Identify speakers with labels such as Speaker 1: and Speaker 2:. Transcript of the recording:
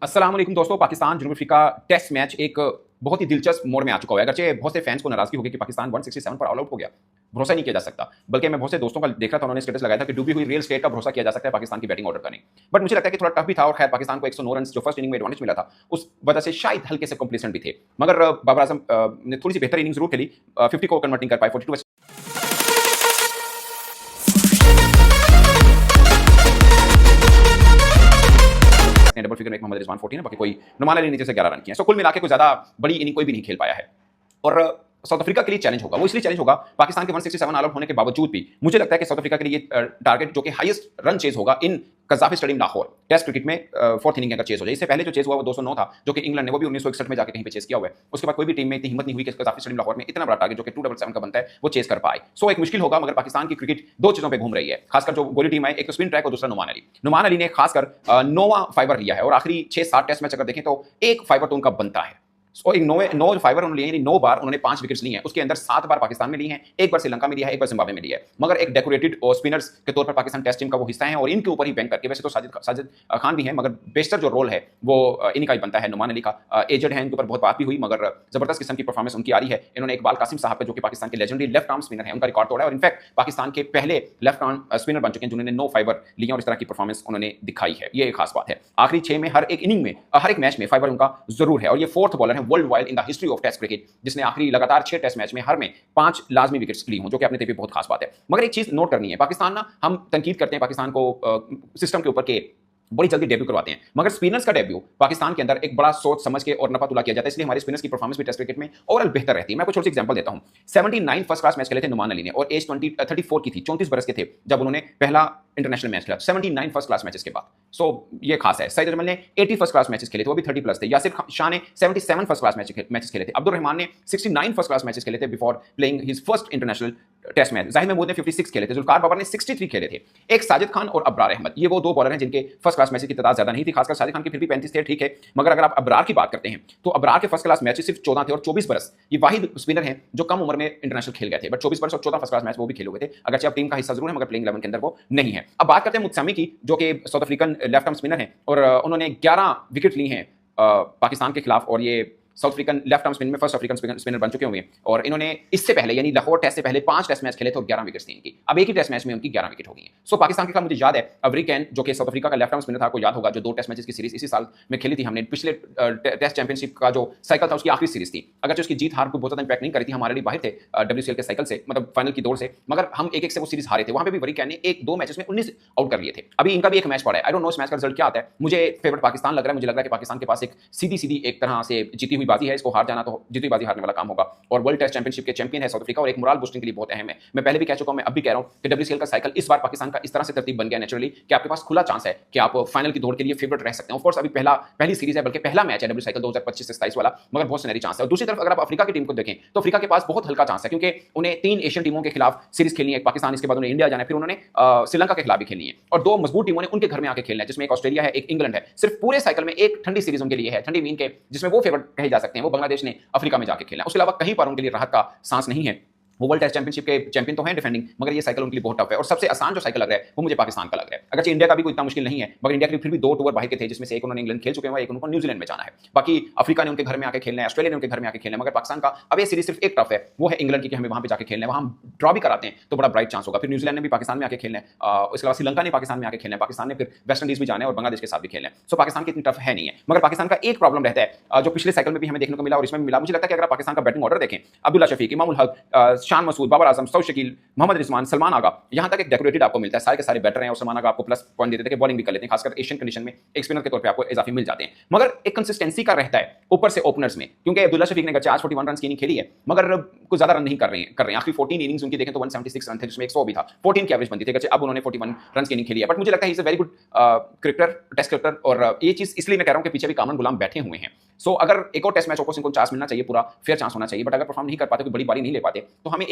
Speaker 1: अस्सलाम वालेकुम दोस्तों। पाकिस्तान जनूबी अफ्रीका टेस्ट मैच एक बहुत ही दिलचस्प मोड़ में आ चुका है। अगरचे बहुत से फैंस को नाराजगी होगी कि पाकिस्तान 167 पर ऑल आउट हो गया, भरोसा नहीं किया जा सकता। बल्कि मैं बहुत से दोस्तों का देख रहा था, उन्होंने स्टेटस लगाया था कि डूबी हुई रियल स्टेट का भरोसा किया जा सकता है पाकिस्तान की बैटिंग ऑर्डर का नहीं। बट मुझे लगता है कि थोड़ा टफ भी था और खैर पाकिस्तान को 109 रन जो फर्स्ट इनिंग में एडवांटेज मिला था, उस वजह से शायद हल्के से कंप्लीसेंट भी थे। मगर बाबर आजम ने थोड़ी सी बेहतर इनिंग जरूर खेली, 50 को कन्वर्ट नहीं कर पाए, 42 डबल फिगर में मोहम्मद रिजवान 14 है, बाकी कोई नुमान अली नीचे से 11 रन किए। सो कुल मिला के कोई ज्यादा बड़ी इनिंग कोई भी नहीं खेल पाया है। और साउथ अफ्रीका के लिए चैलेंज होगा, वो इसलिए चैलेंज होगा पाकिस्तान के 167 ऑल आउट होने के बावजूद भी मुझे लगता है कि साउथ अफ्रीका के लिए टारगेट जो कि हाईएस्ट रन चेज होगा in Gaddafi stadium Lahore test cricket में फोर्थ इनिंग अगर चेज हो जाए। इससे पहले जो चेज हुआ वो 209 था, जो कि इंग्लैंड ने वो भी 1961 में जाके कहीं पे चेज किया हुआ है। उसके बाद कोई भी टीम में इतनी हिम्मत नहीं हुई कि कजाफी स्टेडियम लाहौर में इतना बड़ा टारगेट जो कि 277 का बनता है वो चेज कर पाए। सो एक मुश्किल होगा, मगर पाकिस्तान की क्रिकेट दो चीजों पर घूम रही है, खासकर जो गोली टीम है, एक तो स्पिन ट्रैक और दूसरा नुमान अली। नुमान अली ने खासकर नोवा फाइबर लिया है और आखिरी 6-7 टेस्ट मैच अगर देखें तो एक फाइबर तो उनका बनता है। और एक नौ फाइबर उन्होंने लिए, 9 बार उन्होंने 5 विकेट्स लिए हैं। उसके अंदर 7 बार पाकिस्तान में लिए हैं, एक बार श्रीलंका में लिया है, एक बार जिम्बाब्वे में लिया है। मगर एक डेकोरेटेड और स्पिनर्स के तौर पर पाकिस्तान टेस्ट टीम का वो हिस्सा है और इनके ऊपर ही बैंक करके, वैसे तो साजिद खान भी है मगर बेशतर जो रोल है वो इनका ही बनता है, नुमान अली का। एजेड है, इनके ऊपर बहुत बात भी हुई मगर जबरदस्त किस्म की परफॉर्मेंस उनकी आ रही है। इन्होंने इकबाल कासिम साहब पे, जो कि पाकिस्तान के लेजेंडरी लेफ्ट आर्म स्पिनर है, उनका रिकॉर्ड तोड़ा है और इनफैक्ट पाकिस्तान के पहले लेफ्ट आर्म स्पिनर बन चुके हैं जिन्होंने 9 फाइबर लिए और इस तरह की परफॉर्मेंस उन्होंने दिखाई है। ये एक खास बात है। आखिरी 6 में हर एक इनिंग में, हर एक मैच में फाइबर उनका जरूर है और ये 4th बॉलर है world wide in the history of test cricket जिसने आखिरी लगातार 6 टेस्ट मैच में हर में 5 लाजमी विकेट्स ली हों, जो कि अपने तौर पे बहुत खास बात है। मगर एक चीज नोट करनी है, पाकिस्तान ना, हम तनकीद करते हैं पाकिस्तान को सिस्टम के ऊपर के बड़ी जल्दी डेब्यू करवाते हैं, मगर स्पिनर्स का डेब्यू पाकिस्तान के अंदर एक बड़ा सोच समझ के और नपा तुला किया जाता है, इसलिए हमारे स्पिनर्स की परफॉर्मेंस भी टेस्ट क्रिकेट में ओवरऑल बेहतर रहती है। मैं कुछ छोटी सी एग्जांपल देता हूं। 79 फर्स्ट क्लास मैच खेले थे नुमान अली ने और एज 34 की थी, 34 बरस के थे जब उन्होंने पहला इंटरनेशनल मैच खेला, 79 फर्स्ट क्लास मैचेस के बाद। सो ये खास है। सईद अजमल ने 80 फर्स्ट क्लास मैचेस खेले थे, वो भी 30 प्लस थे। यासिर शाह ने 77 फर्स्ट क्लास मैचेस खेले थे। अब्दुल रहमान ने 69 फर्स्ट क्लास मैचेस खेले थे before playing his first international test match. Zahid Mahmood ने 56 खेले थे, जुल्फकार बाबर ने 63 खेले थे। एक साजिद खान और अबरार अहमद, ये वो 2 बॉलर हैं जिनके फर्स्ट क्लास मैचेस की तादाद ज्यादा नहीं थी, खासकर साजिद खान के फिर भी 35 थे, ठीक है। मगर अगर आप अबरार की बात करते हैं तो अबरार के फर्स्ट क्लास मैचेस सिर्फ 14 थे और 24 बरस, ये वाहिद स्पिनर हैं जो कम उम्र में इंटरनेशनल खेल गए थे। बट 24 बरस और 14 फर्स्ट क्लास मैच वो भी खेले हुए थे, अगरचे अब टीम का हिस्सा जरूर है मगर प्लेइंग 11 के अंदर वो नहीं है। अब बात करते हैं मुत्समी की, जो कि south African left arm spinner हैं और उन्होंने 11 विकेट ली हैं पाकिस्तान के खिलाफ और ये south African left arm spin में फर्स्ट अफ्रीकन स्पिनर बन चुके हुए हैं। और इन्होंने इससे पहले यानी लाहौर टेस्ट से पहले 5 टेस्ट मैच खेले थे और 11 विकेट्स थी इनकी। अब एक ही टेस्ट मैच में उनकी 11 विकेट हो गई हैं। सो पाकिस्तान के खिलाफ मुझे याद है अवरी कैन, जो कि साउथ अफ्रीका का लेफ्ट आर्म स्पिनर था, आपको याद होगा, जो 2 टेस्ट मैचेस की सीरीज इसी साल में खेली थी हमने। पिछले टेस्ट चैंपियनशिप का जो साइकिल था उसकी आखिरी सीरीज थी, अगर उसकी जीत हार को बहुत ज्यादा इंपैक्ट नहीं करी थी, हमारे लिए बाहर थे WCL के साइकिल से, मतलब फाइनल की दौड़ से, मगर हम 1-1 से वो सीरीज हारे थे। वहां पे भी वरी कैन ने 1-2 मैचेस में 19 आउट कर लिए थे। अभी इनका भी एक मैच पड़ा है, आई डोंट नो इस मैच का रिजल्ट क्या आता है। मुझे फेवरेट पाकिस्तान लग रहा है, मुझे लग रहा है कि पाकिस्तान के पास एक सीधी एक तरह से जीती हुई बाजी है, इसको हार जाना तो जीती हुई बाजी हारने वाला काम होगा। और वर्ल्ड टेस्ट चैंपियनशिप के चैंपियन है साउथ अफ्रीका और एक मोरल बूस्टिंग के लिए बहुत अहम है। मैं पहले भी कह चुका हूं, मैं अब भी कह रहा हूं कि WCL का साइकिल इस बार पाकिस्तान का इस तरह से तरतीब बन गया नेचुरली कि आपके पास खुला चांस है कि आप फाइनल की दौड़ के लिए फेवरेट रह सकते हैं। ऑफ कोर्स अभी पहली सीरीज है, बल्कि पहला मैच है WCL साइकिल 2025 से 27 वाला, मगर बहुत सुनहरी चांस है। और दूसरी तरफ अगर आप अफ्रीका की टीम को देखें तो अफ्रीका के पास बहुत हल्का चांस है, क्योंकि उन्हें 3 एशियन टीमों के खिलाफ सीरीज खेलनी है, पाकिस्तान, इसके बाद उन्हें इंडिया जाना है, फिर उन्होंने श्रीलंका के खिलाफ भी खेलनी है और 2 मजबूत टीमों ने उनके घर में आके खेलना है, जिसमें एक ऑस्ट्रेलिया है, एक इंग्लैंड है। सिर्फ पूरे साइकिल में एक ठंडी सीरीज उनके लिए है, ठंडी मीन के, जिसमें वो फेवरेट कहे जा सकते हैं, वो बांग्लादेश ने अफ्रीका में जाके खेलना है। उसके अलावा कहीं पर उनके लिए राहत का सांस नहीं है। वो वर्ल्ड टेस्ट चैंपियनशिप के चैंपियन तो हैं डिफेंडिंग, मगर ये साइकिल उनके लिए बहुत टफ है और सबसे आसान जो साइकिल लग रहा है वो मुझे पाकिस्तान का लग रहा है। अगर इंडिया का भी कोई इतना मुश्किल नहीं है, मगर इंडिया के फिर भी 2 टूर बाहर के थे, जिसमें से एक उन्होंने इंग्लैंड खेल चुके हैं, एक उनको न्यूजीलैंड में जाना है। बाकी अफ्रीका ने उनके घर में आके खेलना है, ऑस्ट्रेलिया ने उनके घर में आके खेलना है, मगर पाकिस्तान का अब ये सीरीज सिर्फ एक टफ है, वो है इंग्लैंड की, कि हमें वहां पे जाके खेलना है। वहां हम ड्रॉ भी कराते हैं तो बड़ा ब्राइट चांस होगा। फिर न्यूजीलैंड ने भी पाकिस्तान में आके खेलना है, उसके बाद श्रीलंका ने पाकिस्तान में आके खेलना है, पाकिस्तान ने फिर वेस्ट इंडीज भी जाना है और बांग्लादेश के साथ भी खेलना है। सो पाकिस्तान की इतनी टफ है नहीं है, मगर पाकिस्तान का एक प्रॉब्लम रहता है जो पिछले साइकिल में भी हमें देखने को मिला और इसमें भी मिला। मुझे लगता है कि अगर आप पाकिस्तान का बैटिंग ऑर्डर देखें, अब्दुल्ला शफीक, इमामुल हक, शान मसूद, बाबर आजम, सऊद शकील, मोहम्मद रिजवान, सलमान आगा, यहां तक एक डेकोरेटेड आपको मिलता है। सारे के सारे बैटर हैं और सलमान आगा आपको प्लस पॉइंट देते थे कि बॉलिंग भी कर लेते हैं, खासकर एशियन कंडीशन में एक स्पिनर के तौर पे आपको इजाफी मिल जाते हैं। मगर एक कंसिस्टेंसी का रहता है ऊपर से ओपनर्स में, क्योंकि अब्दुल्ला शफीक ने आज 41 रन की इनिंग खेली है, मगर कुछ ज्यादा रन नहीं कर रहे हैं। आखिरी 14 इनिंग्स उनकी देखें तो 176 रन थे, जिसमें 100 भी था, 14 की एवरेज बनती थी। अब उन्होंने 41 रन की इनिंग खेली है, बट मुझे लगता है is a very good cricketer, test cricketer. और ये चीज इसलिए मैं कह रहा हूं कि पीछे भी कामरान गुलाम बैठे हुए हैं। सो अगर एक और टेस्ट मैच ऑपोजिशन को चांस मिलना चाहिए, पूरा फेयर चांस होना चाहिए, बट अगर परफॉर्म नहीं कर पाते, कोई बड़ी बारी नहीं ले पाते, तो हमें